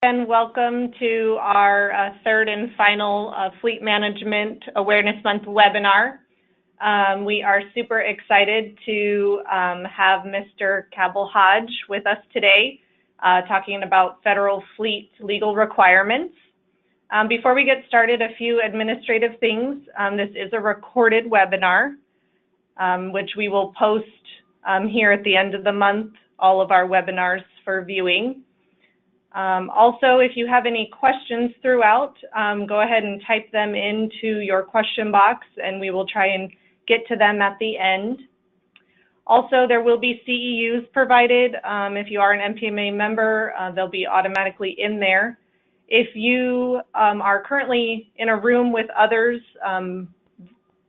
And welcome to our third and final Fleet Management Awareness Month webinar. We are super excited to have Mr. Cabell Hodge with us today, talking about federal fleet legal requirements. Before we get started, a few administrative things. This is a recorded webinar, which we will post here at the end of the month, all of our webinars for viewing. Also, if you have any questions throughout, go ahead and type them into your question box and we will try and get to them at the end. Also, there will be CEUs provided. If you are an MPMA member, they'll be automatically in there. If you are currently in a room with others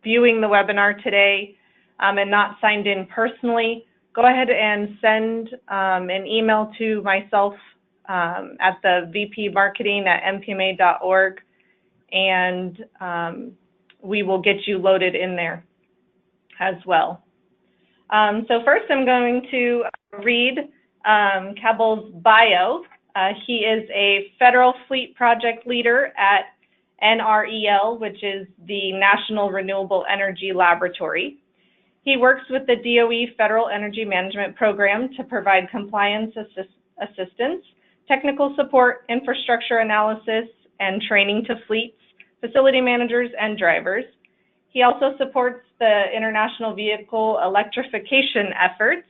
viewing the webinar today and not signed in personally, go ahead and send an email to myself at the vpmarketing@mpma.org, and we will get you loaded in there as well. So first I'm going to read Cabell's bio. He is a federal fleet project leader at NREL, which is the National Renewable Energy Laboratory. He works with the DOE Federal Energy Management Program to provide compliance assistance, technical support, infrastructure analysis, and training to fleets, facility managers, and drivers. He also supports the international vehicle electrification efforts,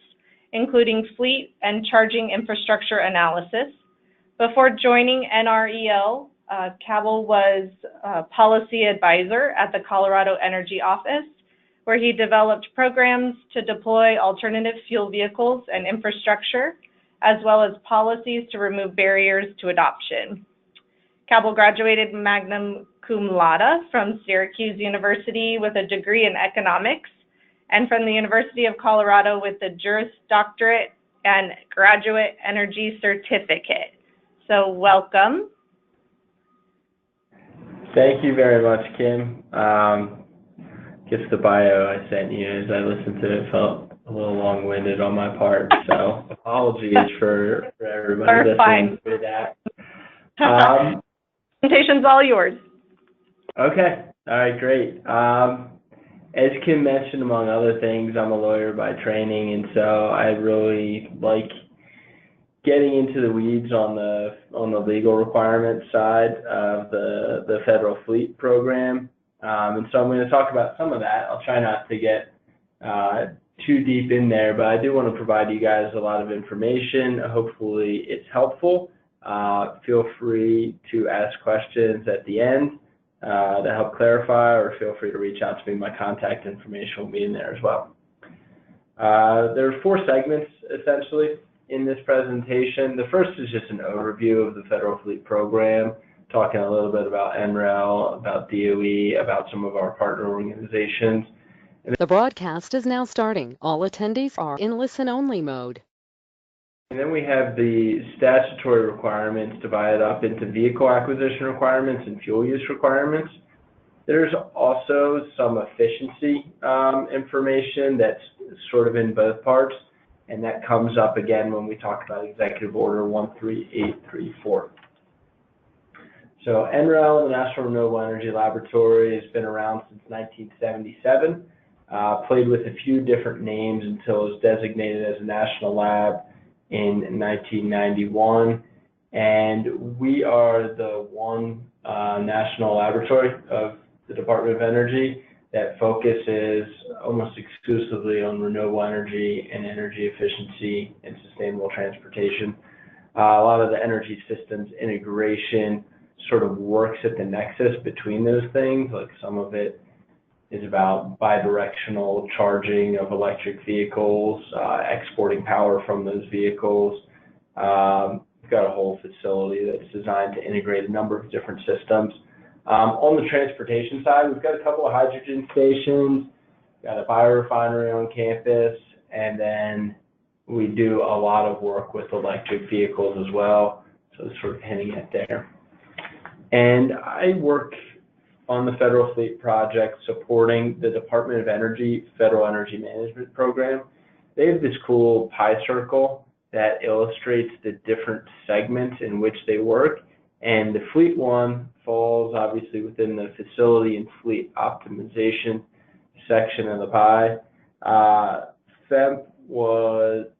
including fleet and charging infrastructure analysis. Before joining NREL, Cabell was a policy advisor at the Colorado Energy Office, where he developed programs to deploy alternative fuel vehicles and infrastructure, as well as policies to remove barriers to adoption. Cabell graduated magna cum laude from Syracuse University with a degree in economics, and from the University of Colorado with a Juris Doctorate and Graduate Energy Certificate. So welcome. Thank you very much, Kim. Guess the bio I sent you, as I listened to it, felt a little long-winded on my part, so apologies for everybody listening to that. Presentation's all yours. Okay, all right, great. As Kim mentioned, among other things, I'm a lawyer by training, and so I really like getting into the weeds on the legal requirements side of the federal fleet program. And so I'm going to talk about some of that. I'll try not to get too deep in there, but I do want to provide you guys a lot of information. Hopefully it's helpful. Feel free to ask questions at the end to help clarify, or feel free to reach out to me. My contact information will be in there as well. There are 4 segments, essentially, in this presentation. The first is just an overview of the federal fleet program, talking a little bit about NREL, about DOE, about some of our partner organizations. The broadcast is now starting. All attendees are in listen-only mode. And then we have the statutory requirements divided up into vehicle acquisition requirements and fuel use requirements. There's also some efficiency information that's sort of in both parts, and that comes up again when we talk about Executive Order 13834. So NREL, the National Renewable Energy Laboratory, has been around since 1977. Played with a few different names until it was designated as a national lab in 1991. And we are the one national laboratory of the Department of Energy that focuses almost exclusively on renewable energy and energy efficiency and sustainable transportation. A lot of the energy systems integration sort of works at the nexus between those things. Like some of it is about bidirectional charging of electric vehicles, exporting power from those vehicles. We've got a whole facility that's designed to integrate a number of different systems. On the transportation side, we've got a couple of hydrogen stations, got a biorefinery on campus, and then we do a lot of work with electric vehicles as well, so sort of hinting at there. And I work on the federal fleet project supporting the Department of Energy Federal Energy Management Program. They have this cool pie circle that illustrates the different segments in which they work. And the fleet one falls obviously within the facility and fleet optimization section of the pie. FEMP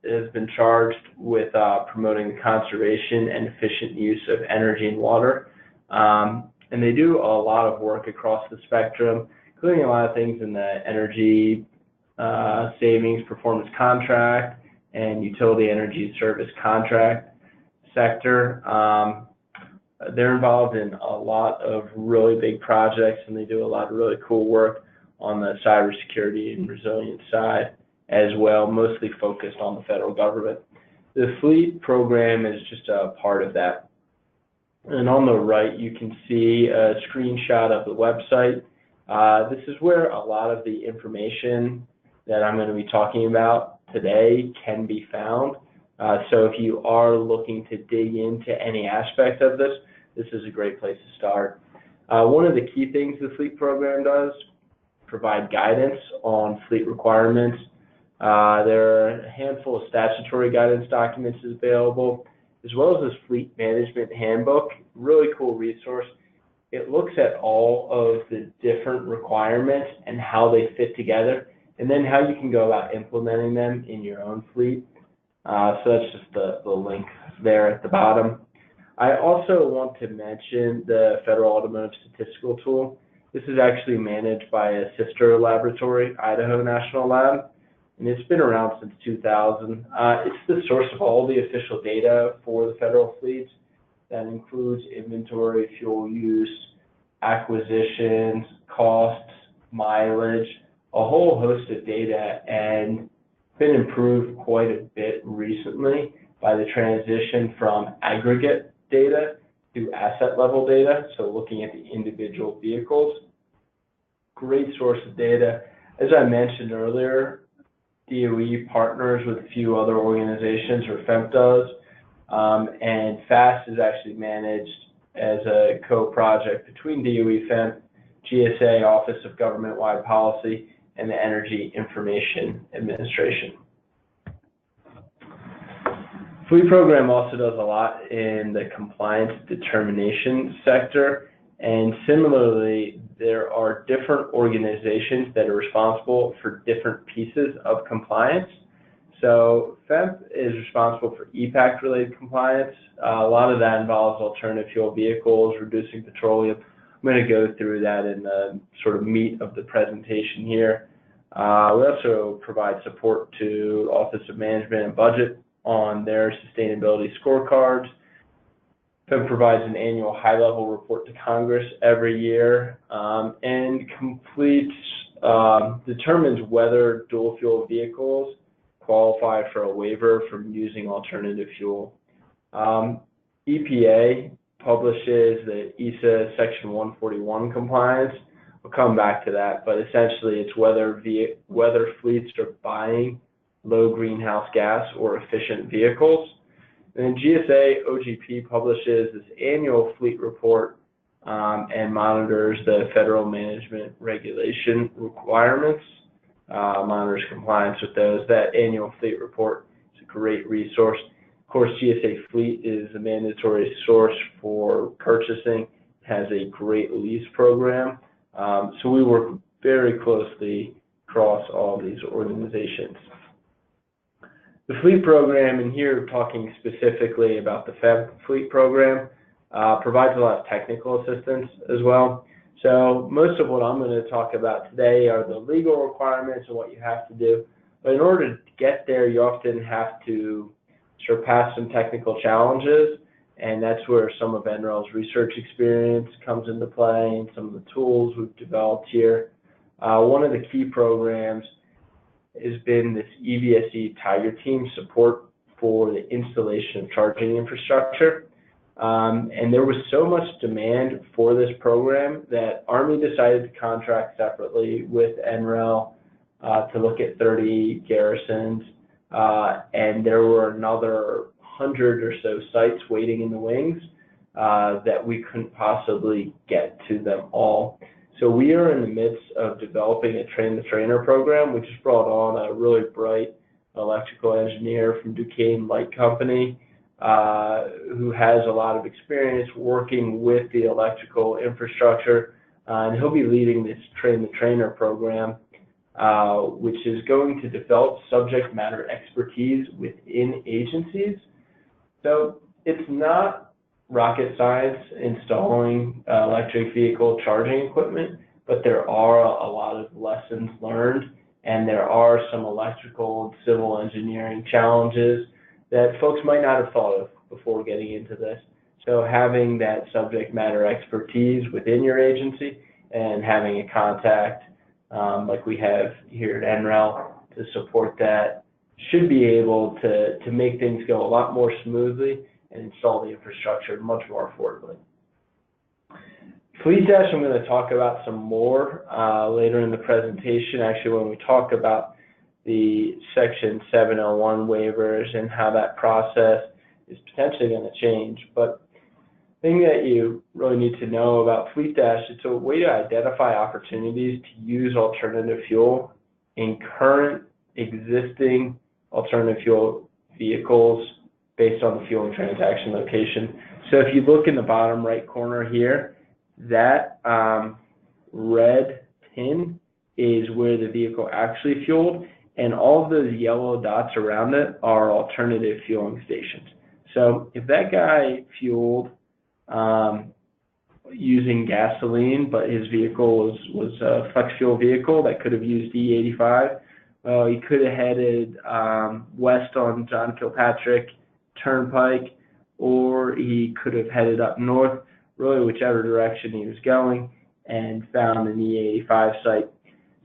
has been charged with promoting the conservation and efficient use of energy and water. And they do a lot of work across the spectrum, including a lot of things in the energy savings performance contract and utility energy service contract sector. They're involved in a lot of really big projects, and they do a lot of really cool work on the cybersecurity and resilience side as well, mostly focused on the federal government. The fleet program is just a part of that. And on the right, you can see a screenshot of the website. This is where a lot of the information that I'm going to be talking about today can be found. So if you are looking to dig into any aspect of this, this is a great place to start. One of the key things the fleet program does, provide guidance on fleet requirements. There are a handful of statutory guidance documents available, as well as this fleet management handbook, really cool resource. It looks at all of the different requirements and how they fit together, and then how you can go about implementing them in your own fleet. So that's just the link there at the bottom. I also want to mention the Federal Automotive Statistical Tool. This is actually managed by a sister laboratory, Idaho National Lab, and it's been around since 2000. It's the source of all the official data for the federal fleets. That includes inventory, fuel use, acquisitions, costs, mileage, a whole host of data, and been improved quite a bit recently by the transition from aggregate data to asset level data, so looking at the individual vehicles. Great source of data. As I mentioned earlier, DOE partners with a few other organizations, or FEMP does, and FAST is actually managed as a co-project between DOE, FEMP, GSA, Office of Government-Wide Policy, and the Energy Information Administration. Fleet program also does a lot in the compliance determination sector, and similarly, there are different organizations that are responsible for different pieces of compliance. So FEMP is responsible for EPACT related compliance. A lot of that involves alternative fuel vehicles, reducing petroleum. I'm going to go through that in the sort of meat of the presentation here. We also provide support to Office of Management and Budget on their sustainability scorecards. FEMP provides an annual high-level report to Congress every year, and determines whether dual-fuel vehicles qualify for a waiver from using alternative fuel. EPA publishes the ESA Section 141 compliance. We'll come back to that, but essentially it's whether fleets are buying low greenhouse gas or efficient vehicles. And then GSA OGP publishes this annual fleet report and monitors the federal management regulation requirements, monitors compliance with those. That annual fleet report is a great resource. Of course, GSA Fleet is a mandatory source for purchasing, has a great lease program. So we work very closely across all these organizations. The fleet program, and here talking specifically about the FEMP fleet program, provides a lot of technical assistance as well. So most of what I'm going to talk about today are the legal requirements and what you have to do. But in order to get there, you often have to surpass some technical challenges, and that's where some of NREL's research experience comes into play and some of the tools we've developed here. One of the key programs has been this EVSE Tiger Team support for the installation of charging infrastructure. And there was so much demand for this program that Army decided to contract separately with NREL to look at 30 garrisons, and there were another 100 or so sites waiting in the wings that we couldn't possibly get to them all. So we are in the midst of developing a train-the-trainer program. We just brought on a really bright electrical engineer from Duquesne Light Company, who has a lot of experience working with the electrical infrastructure, and he'll be leading this Train the Trainer program, which is going to develop subject matter expertise within agencies. So it's not rocket science installing electric vehicle charging equipment, but there are a lot of lessons learned, and there are some electrical and civil engineering challenges that folks might not have thought of before getting into this. So having that subject matter expertise within your agency and having a contact like we have here at NREL to support that should be able to make things go a lot more smoothly and install the infrastructure much more affordably. Fleet Dash, I'm going to talk about some more later in the presentation, actually, when we talk about the Section 701 waivers and how that process is potentially going to change. But the thing that you really need to know about Fleet Dash, it's a way to identify opportunities to use alternative fuel in current existing alternative fuel vehicles based on the fueling transaction location. So if you look in the bottom right corner here, that red pin is where the vehicle actually fueled, and all of those yellow dots around it are alternative fueling stations. So if that guy fueled using gasoline, but his vehicle was a flex fuel vehicle that could have used E85, well, he could have headed west on John Kilpatrick Turnpike, or he could have headed up north, really whichever direction he was going, and found an E85 site.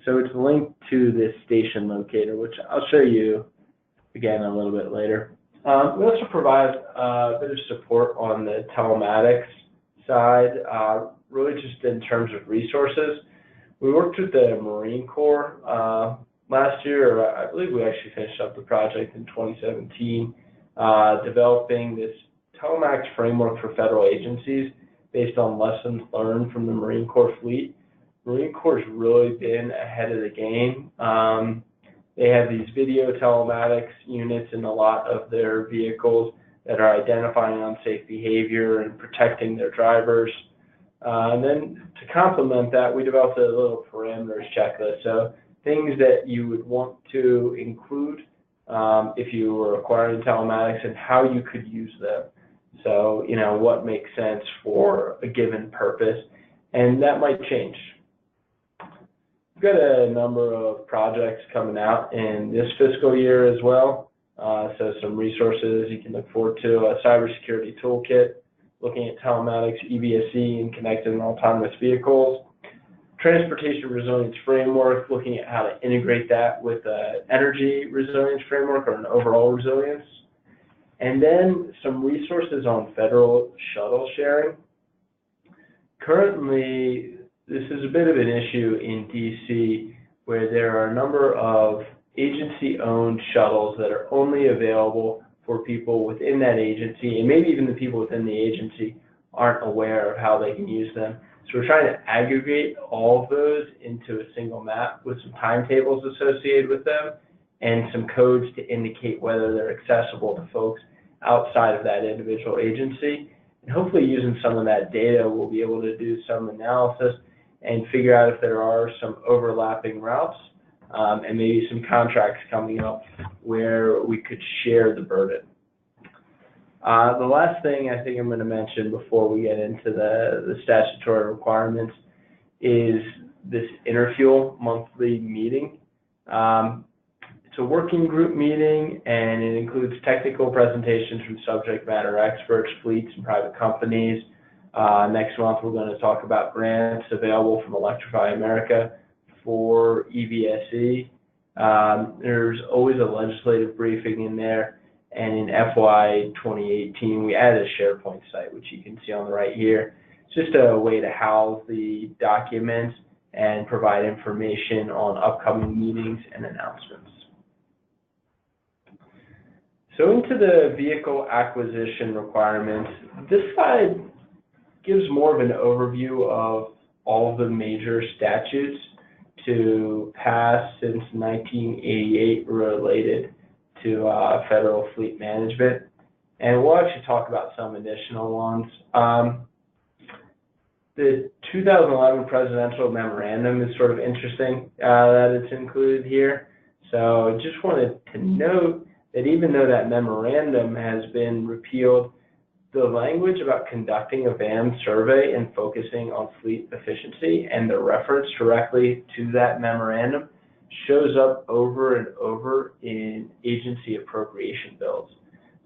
So it's linked to this station locator, which I'll show you again a little bit later. We also provide a bit of support on the telematics side, really just in terms of resources. We worked with the Marine Corps last year, or I believe we actually finished up the project in 2017, developing this telematics framework for federal agencies based on lessons learned from the Marine Corps fleet. Marine Corps has really been ahead of the game. They have these video telematics units in a lot of their vehicles that are identifying unsafe behavior and protecting their drivers. And then to complement that, we developed a little parameters checklist. So things that you would want to include if you were acquiring telematics and how you could use them. So, you know, what makes sense for a given purpose, and that might change. We've got a number of projects coming out in this fiscal year as well. So some resources you can look forward to: a cybersecurity toolkit, looking at telematics, EVSE, and connected and autonomous vehicles. Transportation resilience framework, looking at how to integrate that with an energy resilience framework or an overall resilience. And then some resources on federal shuttle sharing. Currently, this is a bit of an issue in DC, where there are a number of agency-owned shuttles that are only available for people within that agency, and maybe even the people within the agency aren't aware of how they can use them. So we're trying to aggregate all of those into a single map with some timetables associated with them and some codes to indicate whether they're accessible to folks outside of that individual agency. And hopefully using some of that data, we'll be able to do some analysis and figure out if there are some overlapping routes and maybe some contracts coming up where we could share the burden. The last thing I think I'm going to mention before we get into the statutory requirements is this Interfuel monthly meeting. It's a working group meeting, and it includes technical presentations from subject matter experts, fleets, and private companies. Next month, we're going to talk about grants available from Electrify America for EVSE. There's always a legislative briefing in there, and in FY 2018, we added a SharePoint site, which you can see on the right here. It's just a way to house the documents and provide information on upcoming meetings and announcements. So into the vehicle acquisition requirements, this slide gives more of an overview of all of the major statutes to pass since 1988 related to federal fleet management. And we'll actually talk about some additional ones. The 2011 presidential memorandum is sort of interesting that it's included here. So just wanted to note that even though that memorandum has been repealed, the language about conducting a FMAM survey and focusing on fleet efficiency and the reference directly to that memorandum shows up over and over in agency appropriation bills.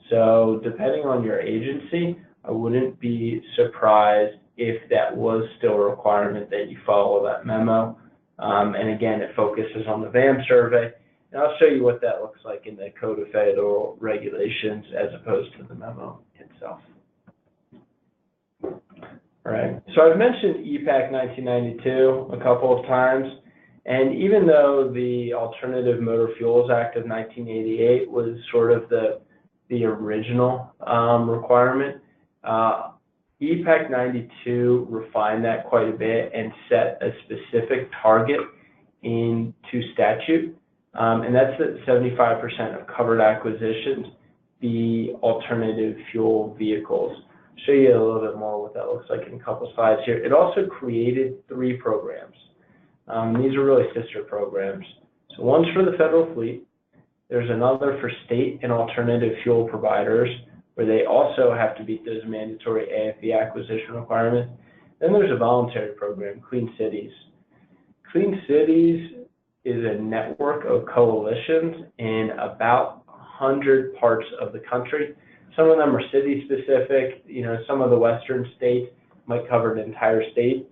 So depending on your agency, I wouldn't be surprised if that was still a requirement that you follow that memo. And again, it focuses on the FMAM survey. And I'll show you what that looks like in the Code of Federal Regulations as opposed to the memo itself. All right, so I've mentioned EPACT 1992 a couple of times. And even though the Alternative Motor Fuels Act of 1988 was sort of the original requirement, EPACT 92 refined that quite a bit and set a specific target into statute, and that's that 75% of covered acquisitions be alternative fuel vehicles. I'll show you a little bit more what that looks like in a couple slides here. It also created 3 programs. These are really sister programs. So one's for the federal fleet. There's another for state and alternative fuel providers, where they also have to meet those mandatory AFE acquisition requirements. Then there's a voluntary program, Clean Cities. Clean Cities is a network of coalitions in about 100 parts of the country. Some of them are city specific. You know, some of the western states might cover the entire state.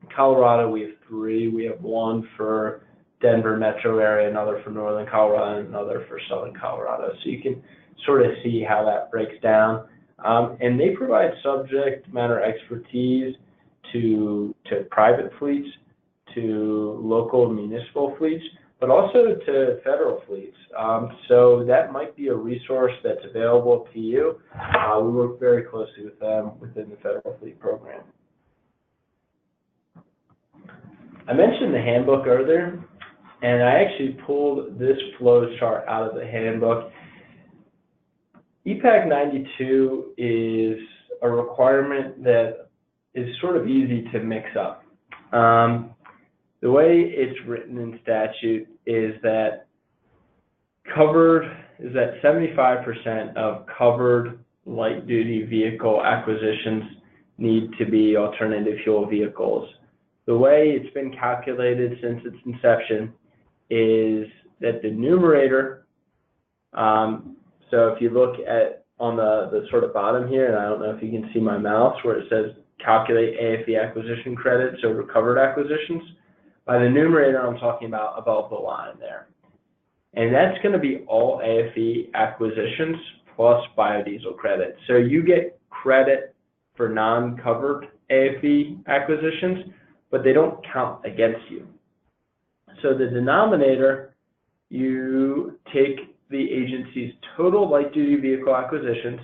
In Colorado, we have 3. We have one for Denver metro area, another for northern Colorado, and another for southern Colorado. So you can sort of see how that breaks down. And they provide subject matter expertise to private fleets, to local municipal fleets, but also to federal fleets. So that might be a resource that's available to you. We work very closely with them within the federal fleet program. I mentioned the handbook earlier, and I actually pulled this flow chart out of the handbook. EPACT 92 is a requirement that is sort of easy to mix up. The way it's written in statute is that 75% of covered light-duty vehicle acquisitions need to be alternative fuel vehicles. The way it's been calculated since its inception is that the numerator, so if you look at on the sort of bottom here, and I don't know if you can see my mouse where it says calculate AFE acquisition credits over covered acquisitions, by the numerator I'm talking about above the line there. And that's going to be all AFE acquisitions plus biodiesel credit. So you get credit for non-covered AFE acquisitions, but they don't count against you. So the denominator, you take the agency's total light-duty vehicle acquisitions,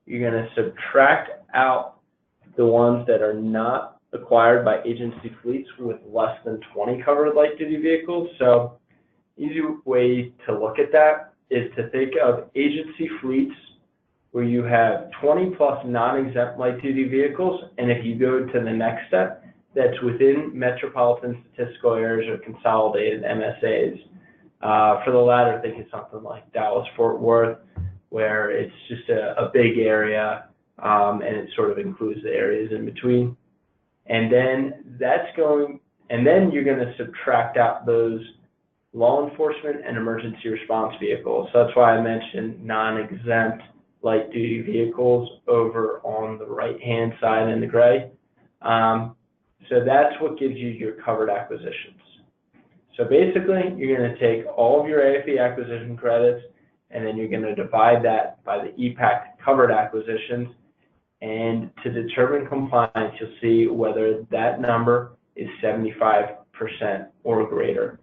you're going to subtract out the ones that are not acquired by agency fleets with less than 20 covered light-duty vehicles. So easy way to look at that is to think of agency fleets where you have 20 plus non-exempt light-duty vehicles, and if you go to the next step, that's within metropolitan statistical areas or consolidated MSAs. For the latter, think of something like Dallas-Fort Worth, where it's just a big area, and it sort of includes the areas in between. And then you're going to subtract out those law enforcement and emergency response vehicles. So that's why I mentioned non-exempt light-duty vehicles over on the right-hand side in the gray. So that's what gives you your covered acquisitions. So basically, you're going to take all of your AFE acquisition credits, and then you're going to divide that by the EPACT covered acquisitions. And to determine compliance, you'll see whether that number is 75% or greater.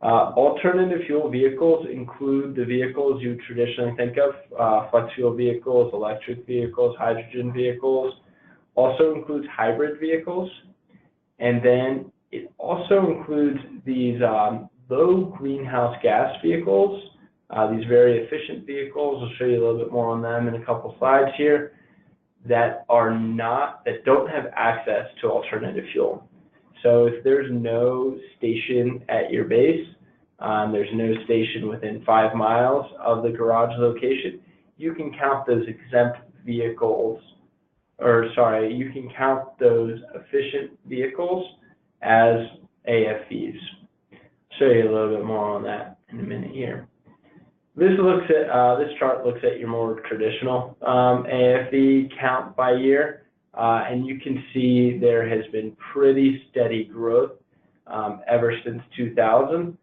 Alternative fuel vehicles include the vehicles you traditionally think of, flex fuel vehicles, electric vehicles, hydrogen vehicles. Also includes hybrid vehicles. And then it also includes these low greenhouse gas vehicles, These very efficient vehicles, I'll show you a little bit more on them in a couple slides here, that don't have access to alternative fuel. So if there's no station at your base, there's no station within 5 miles of the garage location, you can count those exempt vehicles, you can count those efficient vehicles as AFVs. I'll show you a little bit more on that in a minute here. This chart looks at your more traditional AFV count by year, and you can see there has been pretty steady growth ever since 2000.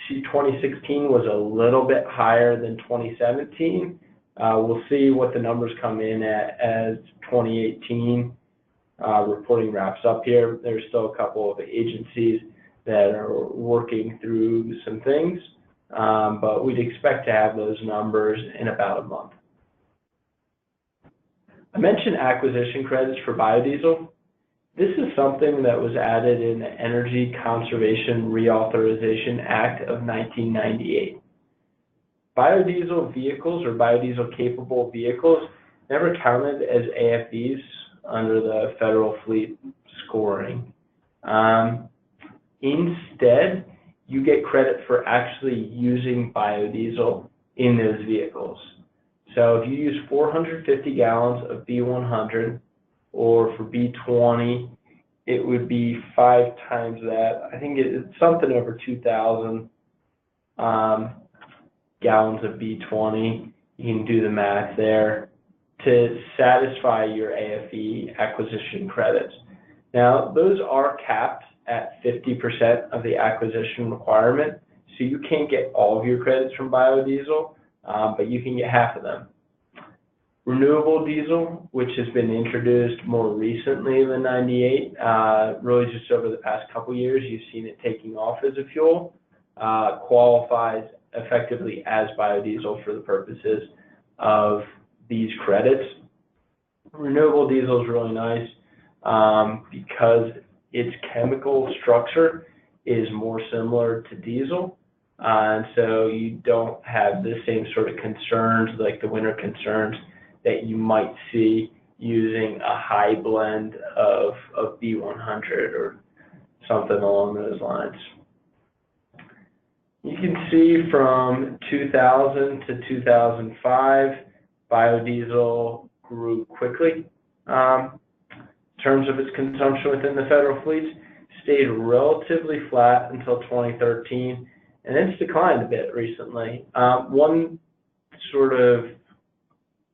See, 2016 was a little bit higher than 2017. We'll see what the numbers come in at as 2018 reporting wraps up here. There's still a couple of agencies that are working through some things, but we'd expect to have those numbers in about a month. I mentioned acquisition credits for biodiesel. This is something that was added in the Energy Conservation Reauthorization Act of 1998. Biodiesel vehicles or biodiesel-capable vehicles never counted as AFVs under the federal fleet scoring. Instead, you get credit for actually using biodiesel in those vehicles. So if you use 450 gallons of B100, or for B20, it would be 5 times that. I think it's something over 2,000 gallons of B20. You can do the math there to satisfy your AFV acquisition credits. Now, those are capped at 50% of the acquisition requirement, so you can't get all of your credits from biodiesel, but you can get half of them. Renewable diesel, which has been introduced more recently than 98, really just over the past couple years, you've seen it taking off as a fuel, qualifies effectively as biodiesel for the purposes of these credits. Renewable diesel is really nice because its chemical structure is more similar to diesel, and so you don't have the same sort of concerns, like the winter concerns, that you might see using a high blend of B100 or something along those lines. You can see from 2000 to 2005, biodiesel grew quickly. In terms of its consumption within the federal fleets, stayed relatively flat until 2013, and then it's declined a bit recently. One sort of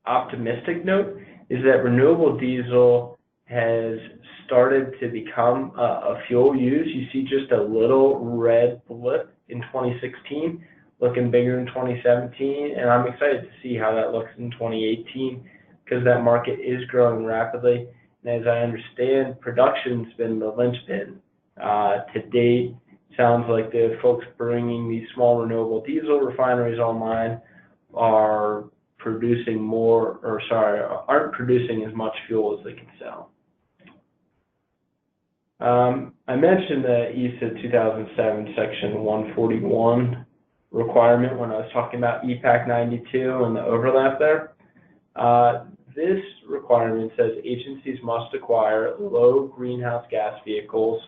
optimistic note is that renewable diesel has started to become a fuel use. You see just a little red blip in 2016, looking bigger in 2017, and I'm excited to see how that looks in 2018 because that market is growing rapidly. And as I understand, production's been the linchpin. To date, sounds like the folks bringing these small renewable diesel refineries online are producing aren't producing as much fuel as they can sell. I mentioned the ESA 2007 Section 141 requirement when I was talking about EPACT 92 and the overlap there. This requirement says agencies must acquire low greenhouse gas vehicles,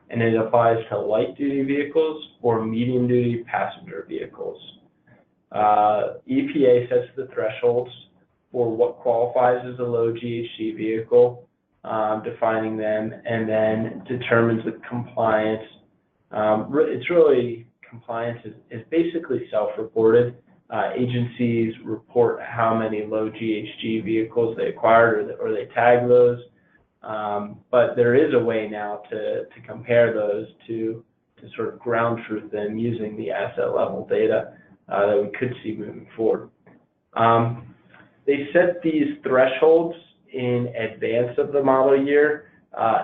and it applies to light-duty vehicles or medium-duty passenger vehicles. EPA sets the thresholds for what qualifies as a low GHG vehicle, defining them, and then determines the compliance. It's really, compliance is basically self-reported. Agencies report how many low GHG vehicles they acquired or they tag those, but there is a way now to compare those to sort of ground truth them using the asset level data that we could see moving forward. They set these thresholds in advance of the model year,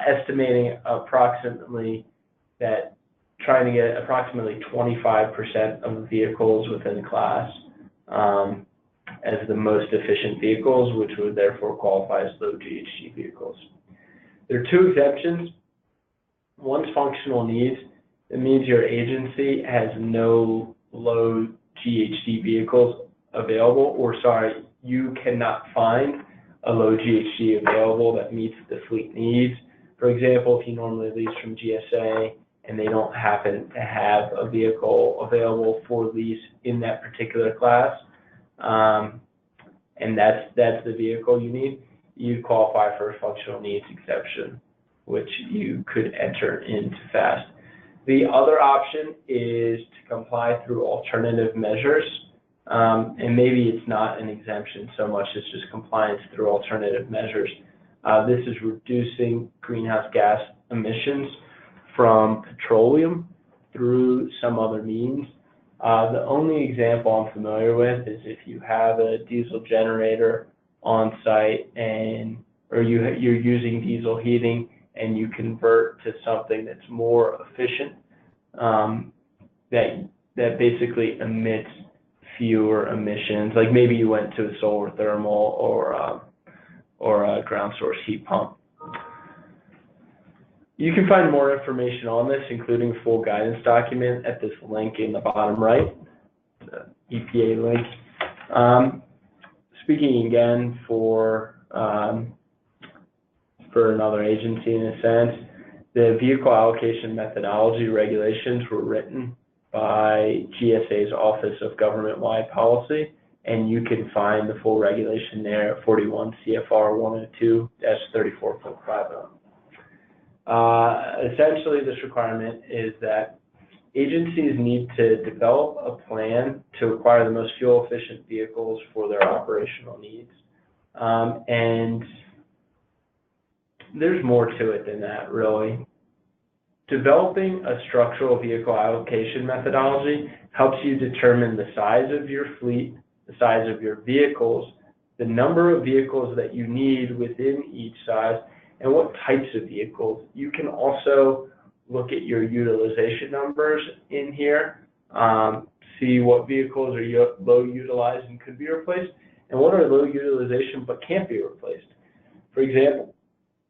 estimating approximately that trying to get approximately 25% of the vehicles within the class as the most efficient vehicles, which would therefore qualify as low GHG vehicles. There are 2 exemptions. One's functional needs. It means your agency has no low GHG vehicles available, or sorry, you cannot find a low GHG available that meets the fleet needs. For example, if you normally lease from GSA and they don't happen to have a vehicle available for lease in that particular class, and that's the vehicle you need, you qualify for a functional needs exception, which you could enter into FAST. The other option is to comply through alternative measures, and maybe it's not an exemption so much as just compliance through alternative measures. This is reducing greenhouse gas emissions from petroleum through some other means. The only example I'm familiar with is if you have a diesel generator on site or you're using diesel heating and you convert to something that's more efficient, that basically emits fewer emissions. Like maybe you went to a solar thermal or a ground source heat pump. You can find more information on this, including a full guidance document, at this link in the bottom right, the EPA link. Speaking again for another agency in a sense, the vehicle allocation methodology regulations were written by GSA's Office of Government-Wide Policy, and you can find the full regulation there at 41 CFR 102-34.50. Essentially, this requirement is that agencies need to develop a plan to acquire the most fuel-efficient vehicles for their operational needs. And there's more to it than that, really. Developing a structural vehicle allocation methodology helps you determine the size of your fleet, the size of your vehicles, the number of vehicles that you need within each size, and what types of vehicles. You can also look at your utilization numbers in here, see what vehicles are low utilized and could be replaced, and what are low utilization but can't be replaced. For example,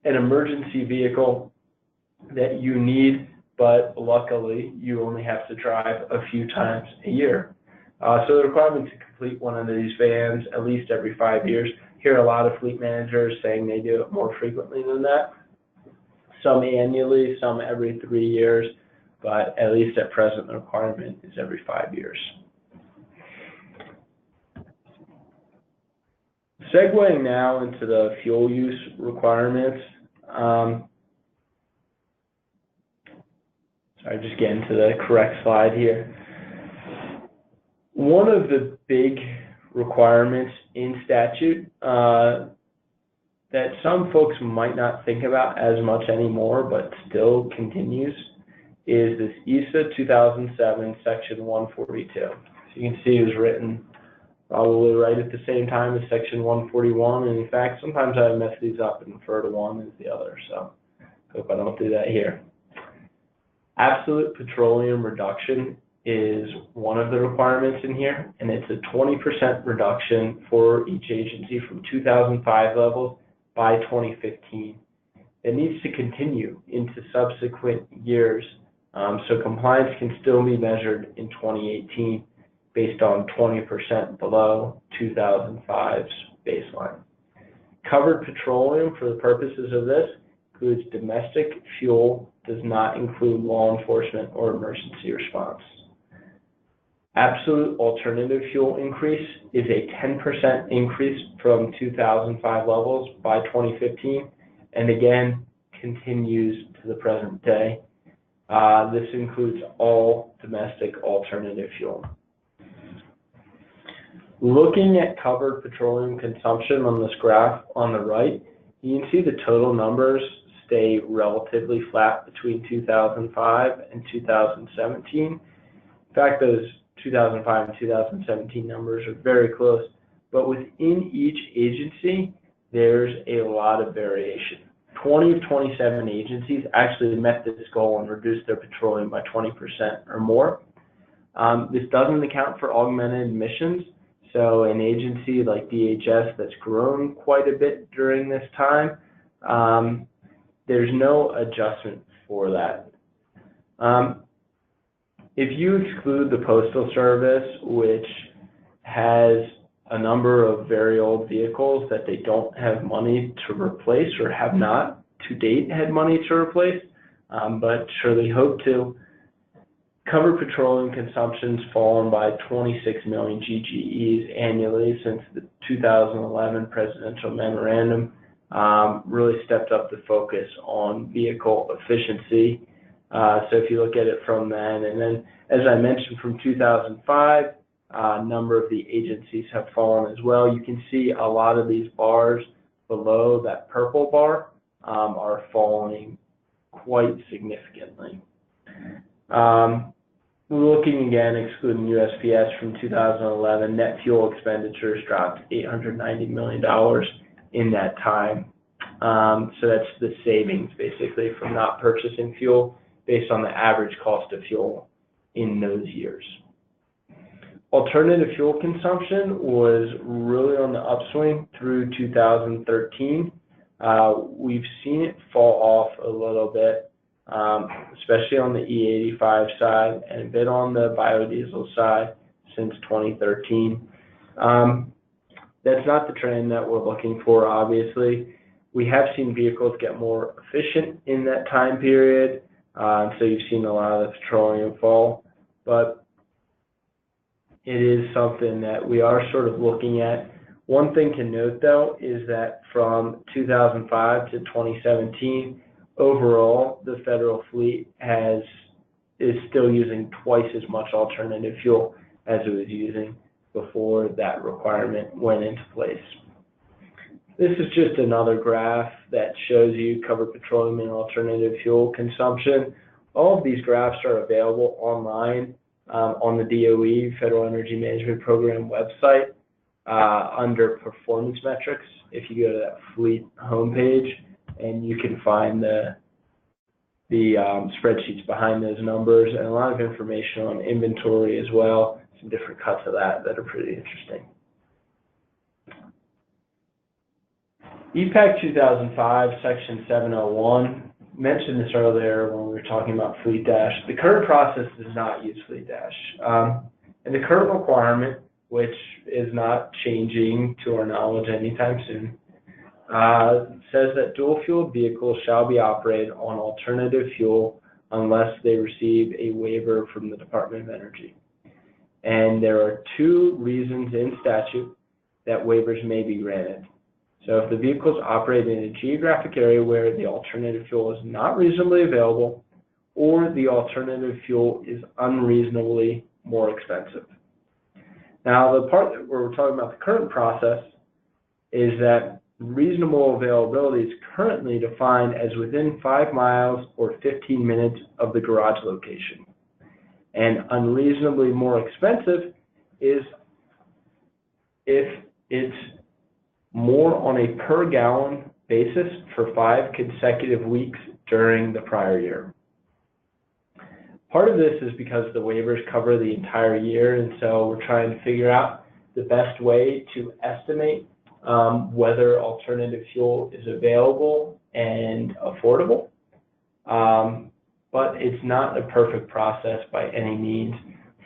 an emergency vehicle that you need, but luckily you only have to drive a few times a year. So the requirement to complete one of these vans at least every 5 years. Hear a lot of fleet managers saying they do it more frequently than that. Some annually, some every 3 years, but at least at present the requirement is every 5 years. Segueing now into the fuel use requirements. Sorry, just getting to the correct slide here. One of the big requirements in statute that some folks might not think about as much anymore, but still continues, is this ESA 2007 Section 142. So you can see it was written probably right at the same time as Section 141, and in fact, sometimes I mess these up and refer to one as the other, so hope I don't do that here. Absolute petroleum reduction is one of the requirements in here, and it's a 20% reduction for each agency from 2005 levels by 2015. It needs to continue into subsequent years, so compliance can still be measured in 2018 based on 20% below 2005's baseline. Covered petroleum, for the purposes of this, includes domestic fuel, does not include law enforcement or emergency response. Absolute alternative fuel increase is a 10% increase from 2005 levels by 2015, and again, continues to the present day. This includes all domestic alternative fuel. Looking at covered petroleum consumption on this graph on the right, you can see the total numbers stay relatively flat between 2005 and 2017. In fact, those 2005 and 2017 numbers are very close, but within each agency, there's a lot of variation. 20 of 27 agencies actually met this goal and reduced their petroleum by 20% or more. This doesn't account for augmented emissions. So an agency like DHS that's grown quite a bit during this time, there's no adjustment for that. If you exclude the Postal Service, which has a number of very old vehicles that they don't have money to replace or have not to date had money to replace, but surely hope to, covered petroleum consumption's fallen by 26 million GGEs annually since the 2011 presidential memorandum really stepped up the focus on vehicle efficiency. So if you look at it from then, and then as I mentioned from 2005, a number of the agencies have fallen as well. You can see a lot of these bars below that purple bar are falling quite significantly. Looking again, excluding USPS from 2011, net fuel expenditures dropped $890 million in that time. So that's the savings basically from not purchasing fuel based on the average cost of fuel in those years. Alternative fuel consumption was really on the upswing through 2013. We've seen it fall off a little bit, especially on the E85 side and a bit on the biodiesel side since 2013. That's not the trend that we're looking for, obviously. We have seen vehicles get more efficient in that time period, so you've seen a lot of the petroleum fall, but it is something that we are sort of looking at. One thing to note, though, is that from 2005 to 2017, overall, the federal fleet is still using twice as much alternative fuel as it was using before that requirement went into place. This is just another graph that shows you covered petroleum and alternative fuel consumption. All of these graphs are available online on the DOE Federal Energy Management Program website under performance metrics. If you go to that fleet homepage, and you can find the spreadsheets behind those numbers and a lot of information on inventory as well, some different cuts of that are pretty interesting. EPACT 2005, Section 701, mentioned this earlier when we were talking about Fleet Dash. The current process does not use Fleet Dash. And the current requirement, which is not changing to our knowledge anytime soon, says that dual-fueled vehicles shall be operated on alternative fuel unless they receive a waiver from the Department of Energy. And there are two reasons in statute that waivers may be granted. So if the vehicle is operated in a geographic area where the alternative fuel is not reasonably available, or the alternative fuel is unreasonably more expensive. Now, the part that we're talking about the current process is that reasonable availability is currently defined as within 5 miles or 15 minutes of the garage location. And unreasonably more expensive is if it's more on a per gallon basis for 5 consecutive weeks during the prior year. Part of this is because the waivers cover the entire year, and so we're trying to figure out the best way to estimate whether alternative fuel is available and affordable. But it's not a perfect process by any means.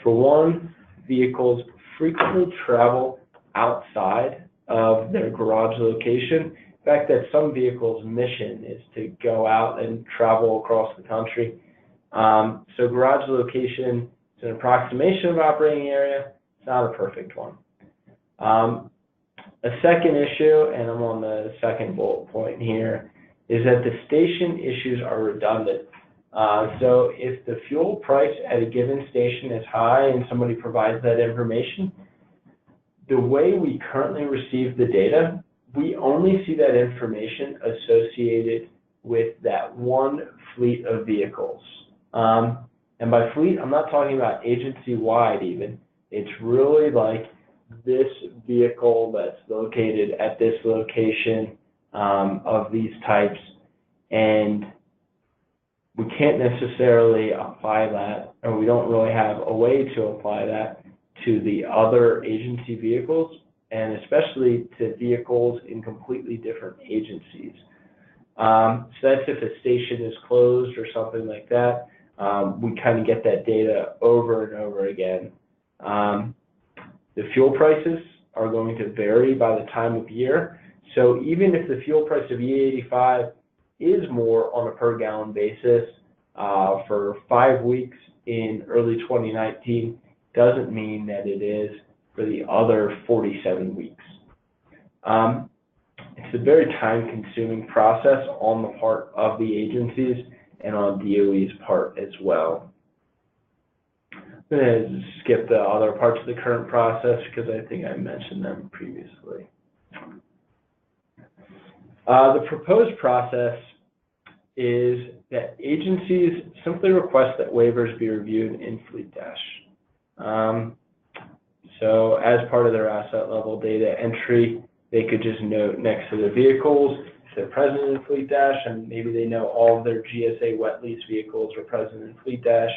For one, vehicles frequently travel outside of their garage location. In fact, that some vehicles' mission is to go out and travel across the country. So garage location is an approximation of operating area. It's not a perfect one. A second issue, and I'm on the second bullet point here, is that the station issues are redundant. So if the fuel price at a given station is high and somebody provides that information, the way we currently receive the data, we only see that information associated with that one fleet of vehicles. And by fleet, I'm not talking about agency-wide even. It's really like this vehicle that's located at this location of these types, and we can't necessarily apply that, or we don't really have a way to apply that to the other agency vehicles, and especially to vehicles in completely different agencies. So that's if a station is closed or something like that. we kind of get that data over and over again. The fuel prices are going to vary by the time of year. So even if the fuel price of E85 is more on a per gallon basis for 5 weeks in early 2019, doesn't mean that it is for the other 47 weeks. It's a very time-consuming process on the part of the agencies and on DOE's part as well. I'm going to skip the other parts of the current process because I think I mentioned them previously. The proposed process is that agencies simply request that waivers be reviewed in Fleet Dash. So as part of their asset level data entry, they could just note next to the vehicles if they're present in Fleet Dash, and maybe they know all of their GSA wet lease vehicles are present in Fleet Dash.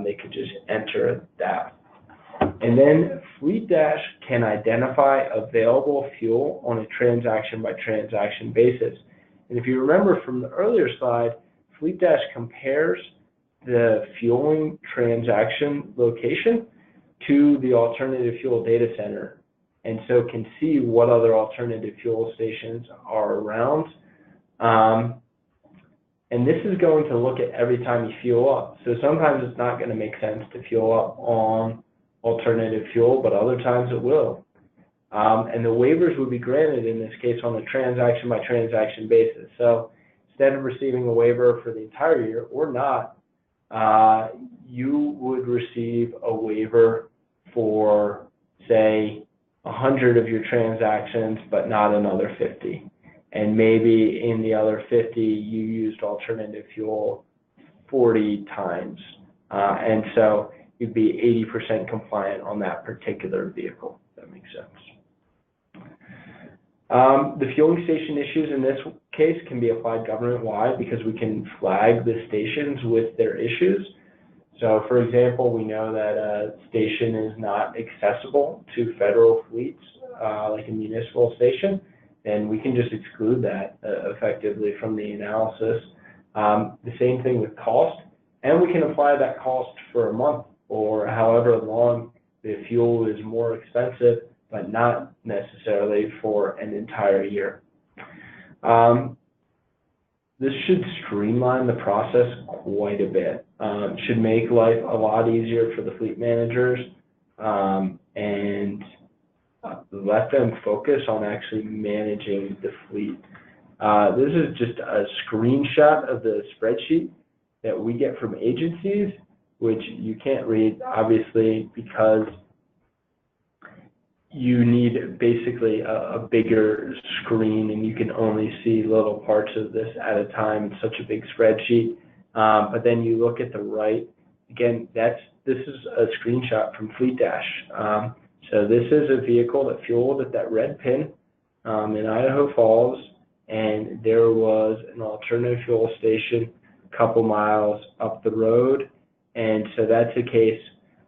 They could just enter that. And then Fleet Dash can identify available fuel on a transaction by transaction basis. And if you remember from the earlier slide, Fleet Dash compares the fueling transaction location to the alternative fuel data center, and so can see what other alternative fuel stations are around. And this is going to look at every time you fuel up. So sometimes it's not going to make sense to fuel up on alternative fuel, but other times it will. And the waivers would be granted in this case on a transaction by transaction basis. So instead of receiving a waiver for the entire year or not, you would receive a waiver for, say, 100 of your transactions, but not another 50. And maybe in the other 50, you used alternative fuel 40 times. And so you'd be 80% compliant on that particular vehicle. If that makes sense. The fueling station issues in this case can be applied government-wide because we can flag the stations with their issues. So, for example, we know that a station is not accessible to federal fleets, like a municipal station, and we can just exclude that effectively from the analysis. The same thing with cost, and we can apply that cost for a month or however long the fuel is more expensive, but not necessarily for an entire year. This should streamline the process quite a bit. Should make life a lot easier for the fleet managers and let them focus on actually managing the fleet. This is just a screenshot of the spreadsheet that we get from agencies, which you can't read, obviously, because you need basically a bigger screen and you can only see little parts of this at a time. It's such a big spreadsheet. But then you look at the right, again, this is a screenshot from Fleet Dash. So this is a vehicle that fueled at that red pin in Idaho Falls, and there was an alternative fuel station a couple miles up the road. And so that's a case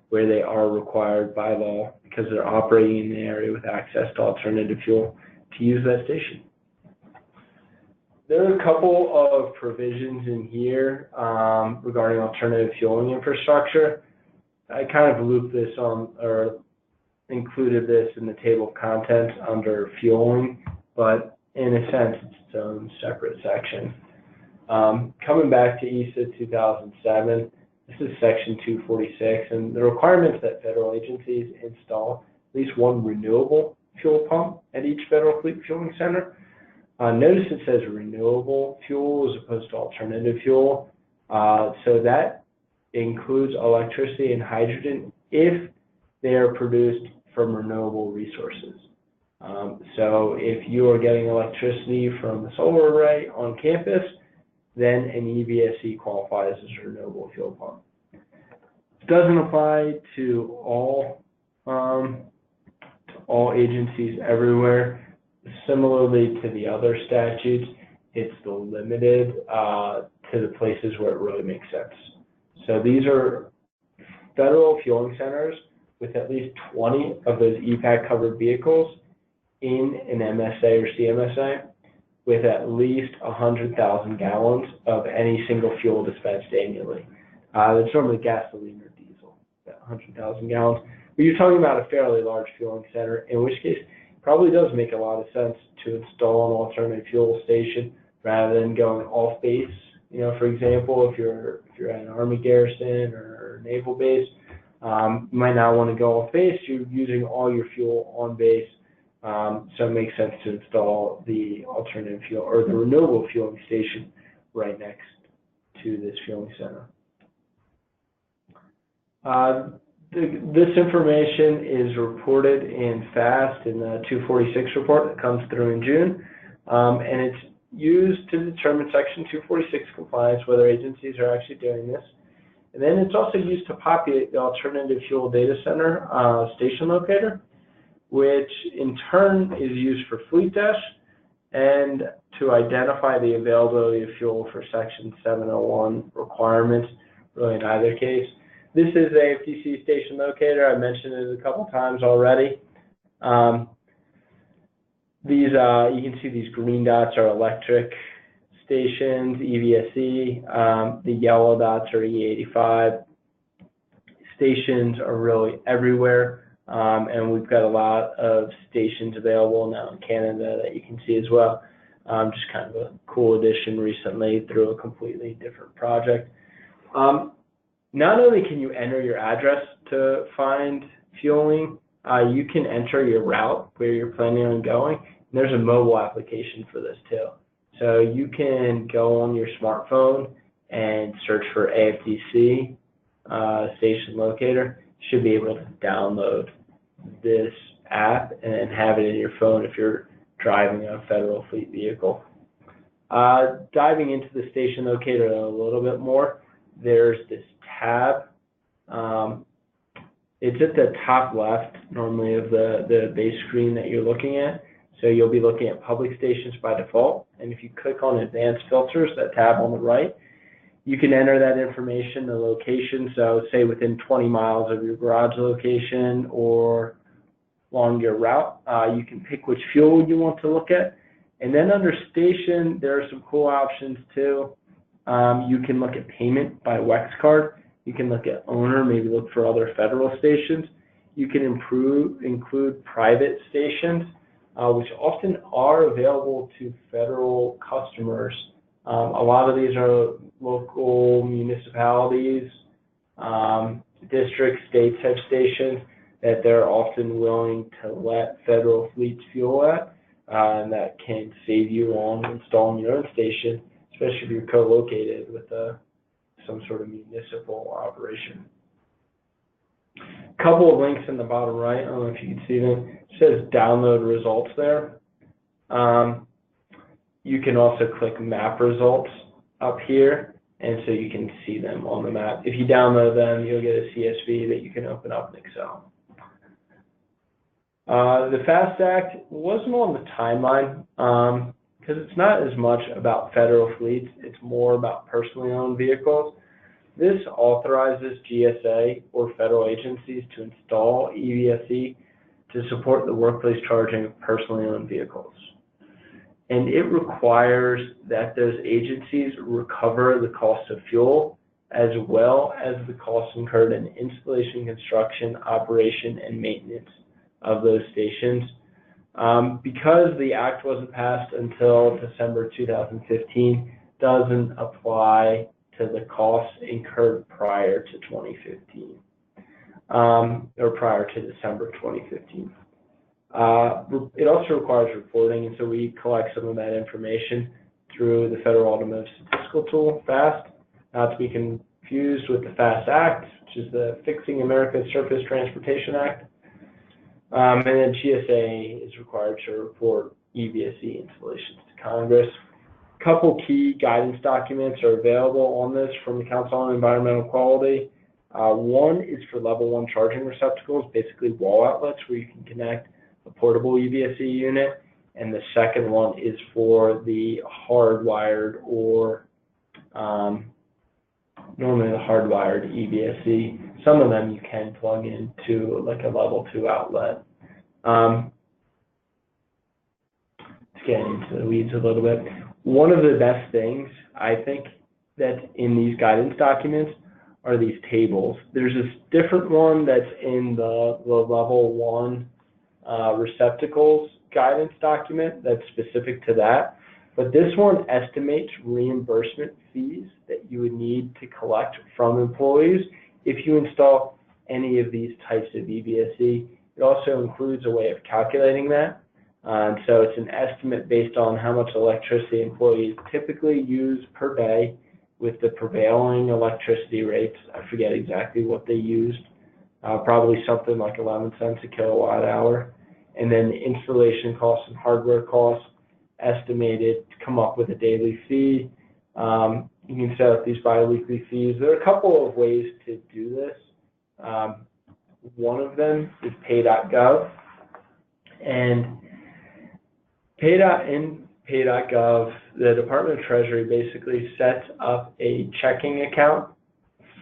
where they are required by law, because they're operating in an area with access to alternative fuel, to use that station. There are a couple of provisions in here regarding alternative fueling infrastructure. I kind of looped this on, or included this in the table of contents under fueling, but in a sense, it's its own separate section. Coming back to ESA 2007, this is section 246, and the requirements that federal agencies install at least one renewable fuel pump at each federal fleet fueling center. Notice it says renewable fuel as opposed to alternative fuel. So that includes electricity and hydrogen if they are produced from renewable resources. So if you are getting electricity from a solar array on campus, then an EVSE qualifies as a renewable fuel pump. It doesn't apply to all agencies everywhere. Similarly to the other statutes, it's limited to the places where it really makes sense. So these are federal fueling centers with at least 20 of those EPACT covered vehicles in an MSA or CMSA, with at least 100,000 gallons of any single fuel dispensed annually. That's normally gasoline or diesel, about 100,000 gallons. But you're talking about a fairly large fueling center, in which case it probably does make a lot of sense to install an alternative fuel station rather than going off base. You know, for example, if you're at an Army garrison or naval base, you might not want to go off base. You're using all your fuel on base, so it makes sense to install the alternative fuel or the renewable fueling station right next to this fueling center. This information is reported in FAST in the 246 report that comes through in June, and it's used to determine Section 246 compliance, whether agencies are actually doing this. And then it's also used to populate the Alternative Fuel Data Center Station Locator, which in turn is used for Fleet Dash and to identify the availability of fuel for Section 701 requirements, really in either case. This is the FTC Station Locator. I mentioned it a couple times already. You can see these green dots are electric stations, EVSE. The yellow dots are E85. Stations are really everywhere, and we've got a lot of stations available now in Canada that you can see as well. Just kind of a cool addition recently through a completely different project. Not only can you enter your address to find fueling, you can enter your route where you're planning on going. And there's a mobile application for this too. So you can go on your smartphone and search for AFDC Station Locator. You should be able to download this app and have it in your phone if you're driving a federal fleet vehicle. Diving into the Station Locator a little bit more, there's this tab. It's at the top left normally of the base screen that you're looking at. So you'll be looking at public stations by default, and if you click on advanced filters, that tab on the right, you can enter that information, the location, so say within 20 miles of your garage location or along your route, you can pick which fuel you want to look at. And then under station, there are some cool options too. You can look at payment by WEX card. You can look at owner, maybe look for other federal stations. You can include private stations, which often are available to federal customers. A lot of these are local municipalities, district, state type stations that they're often willing to let federal fleets fuel at, and that can save you on installing your own station, especially if you're co-located with some sort of municipal operation. A couple of links in the bottom right, I don't know if you can see them. It says download results there. You can also click map results up here, and so you can see them on the map. If you download them, you'll get a CSV that you can open up in Excel. The FAST Act wasn't on the timeline because it's not as much about federal fleets, it's more about personally owned vehicles. This authorizes GSA or federal agencies to install EVSE to support the workplace charging of personally owned vehicles. And it requires that those agencies recover the cost of fuel as well as the costs incurred in installation, construction, operation, and maintenance of those stations. Because the act wasn't passed until December 2015, doesn't apply to the costs incurred prior to 2015, or prior to December 2015. It also requires reporting, and so we collect some of that information through the Federal Automotive Statistical Tool, FAST, not to be confused with the FAST Act, which is the Fixing America's Surface Transportation Act. And then GSA is required to report EVSE installations to Congress. A couple key guidance documents are available on this from the Council on Environmental Quality. One is for level 1 charging receptacles, basically wall outlets where you can connect a portable EVSE unit. And the second one is for the hardwired or normally the hardwired EVSE. Some of them you can plug into like a level 2 outlet. Let's get into the weeds a little bit. One of the best things, I think, that's in these guidance documents are these tables. There's this different one that's in the level 1 receptacles guidance document that's specific to that. But this one estimates reimbursement fees that you would need to collect from employees if you install any of these types of EVSE. It also includes a way of calculating that. So it's an estimate based on how much electricity employees typically use per day with the prevailing electricity rates. I forget exactly what they used, probably something like 11 cents a kilowatt hour. And then the installation costs and hardware costs estimated to come up with a daily fee. You can set up these bi-weekly fees. There are a couple of ways to do this. One of them is pay.gov. And pay.gov, the Department of Treasury basically sets up a checking account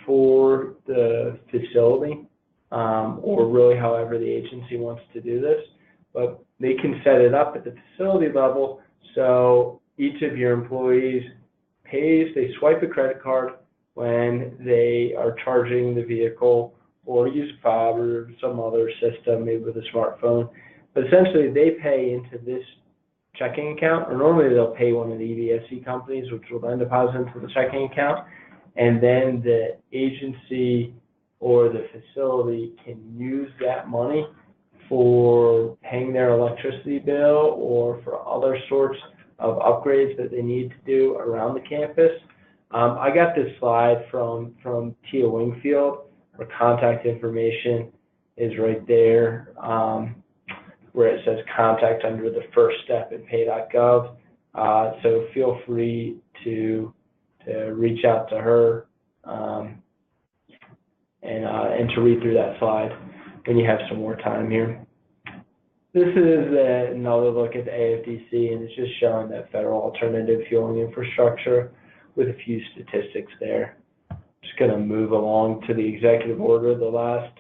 for the facility, or really however the agency wants to do this. But they can set it up at the facility level, so each of your employees pays, they swipe a credit card when they are charging the vehicle or use a fob or some other system, maybe with a smartphone. But essentially, they pay into this checking account, or normally they'll pay one of the EVSE companies, which will then deposit into the checking account, and then the agency or the facility can use that money for paying their electricity bill or for other sorts of upgrades that they need to do around the campus. I got this slide from Tia Wingfield, where contact information is right there, where it says contact under the first step in pay.gov. So feel free to reach out to her and to read through that slide when you have some more time here. This is another look at the AFDC, and it's just showing that federal alternative fueling infrastructure with a few statistics there. Just going to move along to the executive order, the last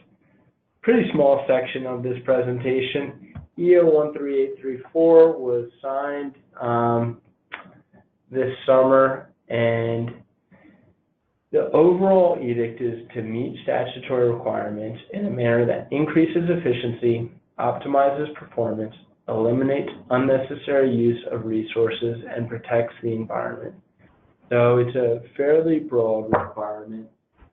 pretty small section of this presentation. EO 13834 was signed this summer, and the overall edict is to meet statutory requirements in a manner that increases efficiency, optimizes performance, eliminates unnecessary use of resources, and protects the environment. So it's a fairly broad requirement,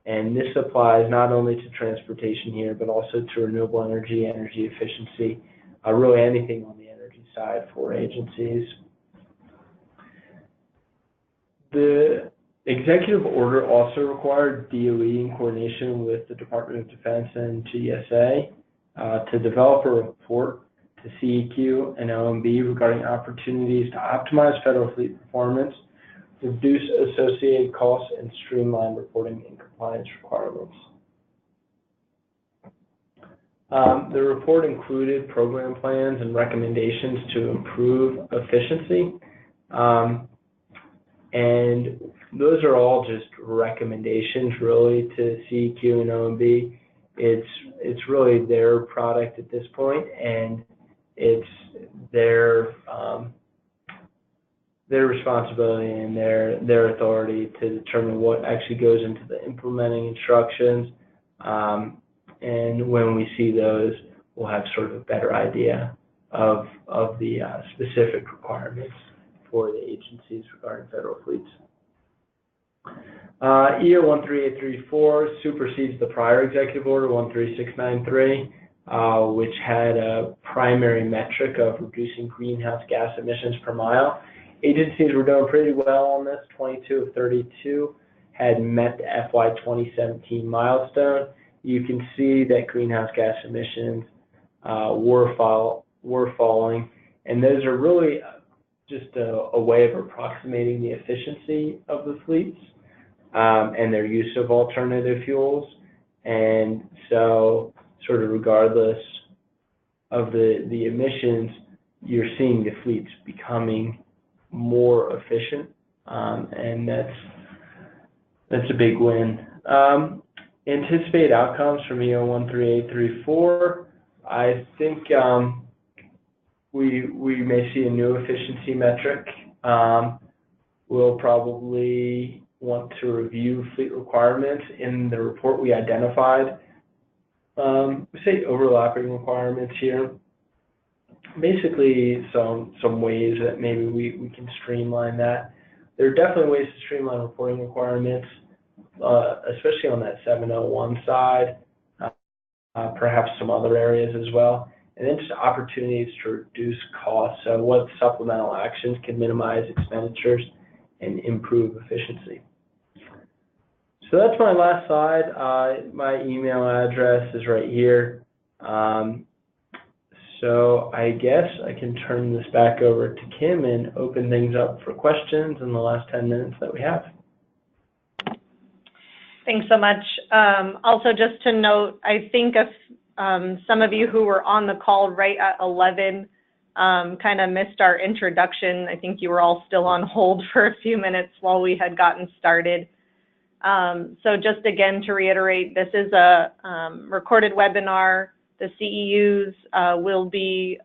and this applies not only to transportation here, but also to renewable energy, energy efficiency, really anything on the energy side for agencies. The executive order also required DOE in coordination with the Department of Defense and GSA to develop a report to CEQ and OMB regarding opportunities to optimize federal fleet performance, reduce associated costs, and streamline reporting and compliance requirements. The report included program plans and recommendations to improve efficiency, and those are all just recommendations really to CEQ and OMB. It's really their product at this point, and it's their responsibility and their authority to determine what actually goes into the implementing instructions. And when we see those, we'll have sort of a better idea of the specific requirements for the agencies regarding federal fleets. EO 13834 supersedes the prior executive order 13693, which had a primary metric of reducing greenhouse gas emissions per mile. Agencies were doing pretty well on this. 22 of 32 had met the FY 2017 milestone. You can see that greenhouse gas emissions were falling, and those are really just a way of approximating the efficiency of the fleets and their use of alternative fuels. And so sort of regardless of the emissions, you're seeing the fleets becoming more efficient, and that's a big win. Anticipate outcomes from EO 13834. I think we may see a new efficiency metric. We'll probably want to review fleet requirements, in the report we identified, say overlapping requirements here. Basically, some ways that maybe we can streamline that. There are definitely ways to streamline reporting requirements, especially on that 701 side, perhaps some other areas as well. And then just opportunities to reduce costs. So what supplemental actions can minimize expenditures and improve efficiency. So that's my last slide. My email address is right here. So I guess I can turn this back over to Kim and open things up for questions in the last 10 minutes that we have. Thanks so much. Also, just to note, I think if some of you who were on the call right at 11 kind of missed our introduction. I think you were all still on hold for a few minutes while we had gotten started. So just again to reiterate, this is a recorded webinar. The CEUs will be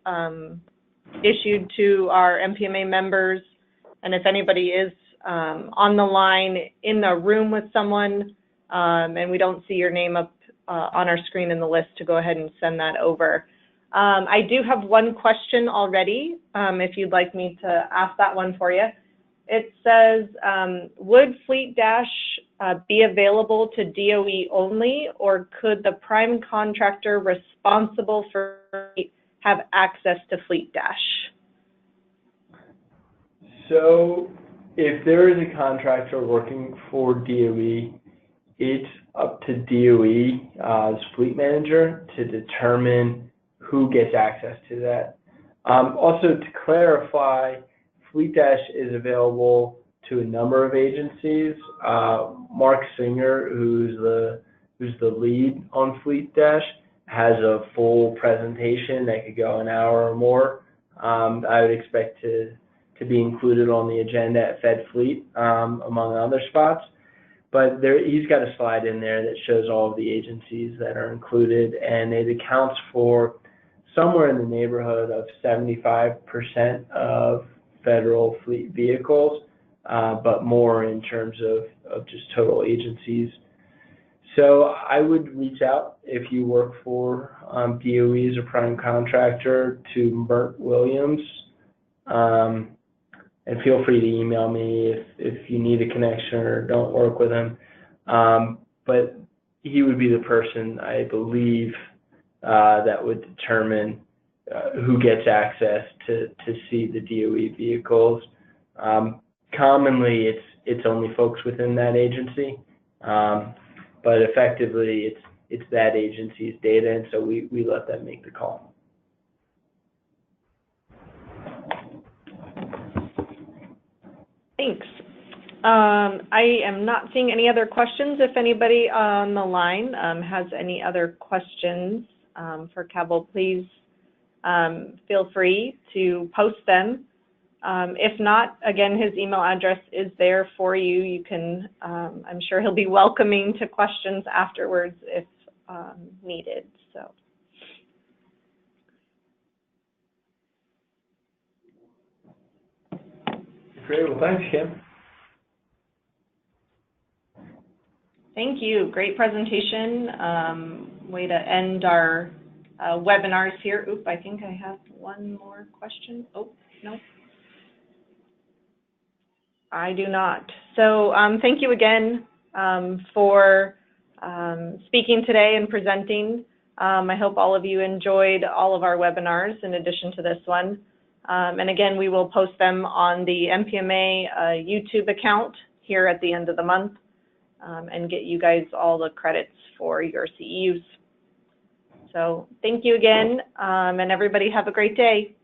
issued to our MPMA members, and if anybody is on the line in the room with someone and we don't see your name up on our screen in the list, to go ahead and send that over. I do have one question already, if you'd like me to ask that one for you. It says, would Fleet Dash be available to DOE only, or could the prime contractor responsible for fleet have access to Fleet Dash? So if there is a contractor working for DOE, it's up to DOE's fleet manager to determine who gets access to that. Also, to clarify, Fleet Dash is available to a number of agencies. Mark Singer, who's the lead on Fleet Dash, has a full presentation that could go an hour or more. I would expect to be included on the agenda at Fed Fleet, among other spots. But he's got a slide in there that shows all of the agencies that are included, and it accounts for somewhere in the neighborhood of 75% of federal fleet vehicles, but more in terms of just total agencies. So I would reach out if you work for DOE as a prime contractor to Mert Williams, and feel free to email me if you need a connection or don't work with him. But he would be the person, I believe, that would determine who gets access to see the DOE vehicles. Commonly, it's only folks within that agency, but effectively, it's that agency's data, and so we let them make the call. Thanks. I am not seeing any other questions. If anybody on the line has any other questions for Cabell, please feel free to post them. If not, again, his email address is there for you. You can, I'm sure he'll be welcoming to questions afterwards if needed. So. Great. Well, thanks, Kim. Thank you. Great presentation. Way to end our webinars here. Oop, I think I have one more question. Oh, no. I do not. So thank you again for speaking today and presenting. I hope all of you enjoyed all of our webinars in addition to this one. And again, we will post them on the MPMA YouTube account here at the end of the month and get you guys all the credits for your CEUs. So thank you again, and everybody have a great day.